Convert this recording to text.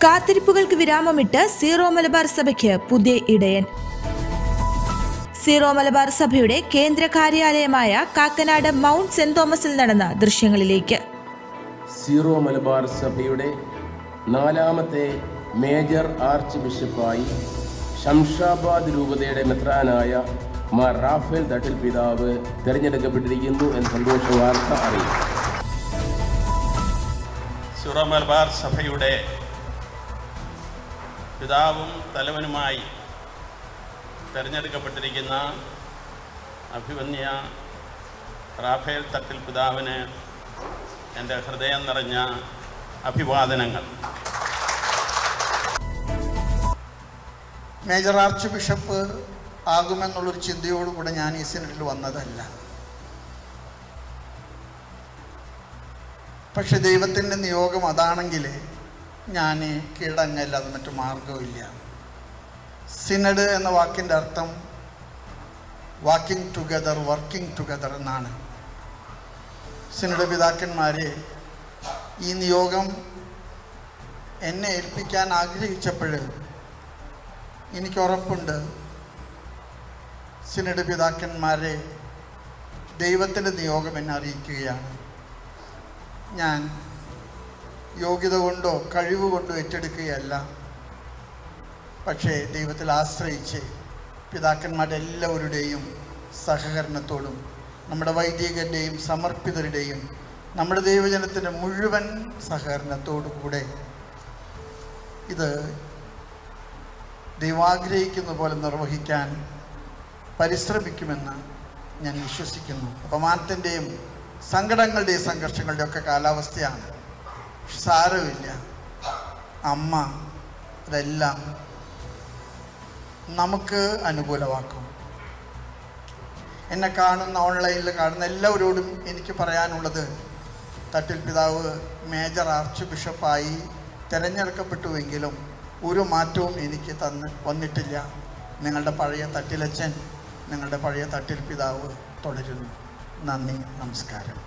കാത്തിരിപ്പുകൾക്ക് വിരാമമിട്ട് zero Malabar സഭയ്ക്ക് പുതിയ ഇടയൻ. സീറോ മലബാർ സഭയുടെ കേന്ദ്ര കാര്യാലയമായ കാക്കനാട് മൗണ്ട് സെന്റ് തോമസിൽ നടന്ന ദൃശ്യങ്ങളിലേക്ക്. സീറോ മലബാർ സഭയുടെ 4ാമത്തെ മേജർ ആർച്ച് ബിഷപ്പായി ശംഷാബാദ് രൂപതയുടെ മെത്രാനായ മാർ റാഫേൽ തട്ടിൽ പിതാവ് തിരഞ്ഞെടുക്കപ്പെട്ടിരിക്കുന്നു എന്ന സന്തോഷ വാർത്ത അറിയിച്ചു. സീറോ മലബാർ സഭയുടെ പിതാവും തലവനുമായി തിരഞ്ഞെടുക്കപ്പെട്ടിരിക്കുന്ന അഭിവന്യ റാഫേൽ തട്ടിൽ പിതാവിന് എൻ്റെ ഹൃദയം നിറഞ്ഞ അഭിവാദനങ്ങൾ. മേജർ ആർച്ച് ബിഷപ്പ് ആകുമെന്നുള്ളൊരു ചിന്തയോടുകൂടെ ഞാൻ ഈ സിനഡിൽ വന്നതല്ല. പക്ഷെ ദൈവത്തിൻ്റെ നിയോഗം അതാണെങ്കിൽ ഞാൻ കീഴടങ്ങല്ലാതെ മറ്റു മാർഗമില്ല. സിനഡ് എന്ന വാക്കിൻ്റെ അർത്ഥം വാക്കിംഗ് ടുഗദർ, വർക്കിംഗ് ടുഗദർ എന്നാണ്. സിനഡ് പിതാക്കന്മാരെ ഈ നിയോഗം എന്നെ ഏൽപ്പിക്കാൻ ആഗ്രഹിച്ചപ്പോൾ എനിക്കുറപ്പുണ്ട്, സിനഡ് പിതാക്കന്മാരെ ദൈവത്തിൻ്റെ നിയോഗം എന്നെ അറിയിക്കുകയാണ്. ഞാൻ യോഗ്യത കൊണ്ടോ കഴിവ് കൊണ്ടോ ഏറ്റെടുക്കുകയല്ല, പക്ഷേ ദൈവത്തിൽ ആശ്രയിച്ച് പിതാക്കന്മാരുടെ എല്ലാവരുടെയും സഹകരണത്തോടും നമ്മുടെ വൈദികരുടെയും സമർപ്പിതരുടെയും നമ്മുടെ ദൈവജനത്തിൻ്റെ മുഴുവൻ സഹകരണത്തോടു കൂടെ ഇത് ദൈവാഗ്രഹിക്കുന്ന പോലെ നിർവഹിക്കാൻ പരിശ്രമിക്കുമെന്ന് ഞാൻ വിശ്വസിക്കുന്നു. അപമാനത്തിൻ്റെയും സങ്കടങ്ങളുടെയും സംഘർഷങ്ങളുടെയും ഒക്കെ കാലാവസ്ഥയാണ്. സാരമില്ല, അമ്മ അതെല്ലാം നമുക്ക് അനുകൂലമാക്കും. എന്നെ കാണുന്ന, ഓൺലൈനിൽ കാണുന്ന എല്ലാവരോടും എനിക്ക് പറയാനുള്ളത്, തട്ടിൽ പിതാവ് മേജർ ആർച്ച് ബിഷപ്പായി തിരഞ്ഞെടുക്കപ്പെട്ടുവെങ്കിലും ഒരു മാറ്റവും എനിക്ക് വന്നിട്ടില്ല. നിങ്ങളുടെ പഴയ തട്ടിലച്ചൻ, നിങ്ങളുടെ പഴയ തട്ടിൽ പിതാവ് തുടരുന്നു. നന്ദി, നമസ്കാരം.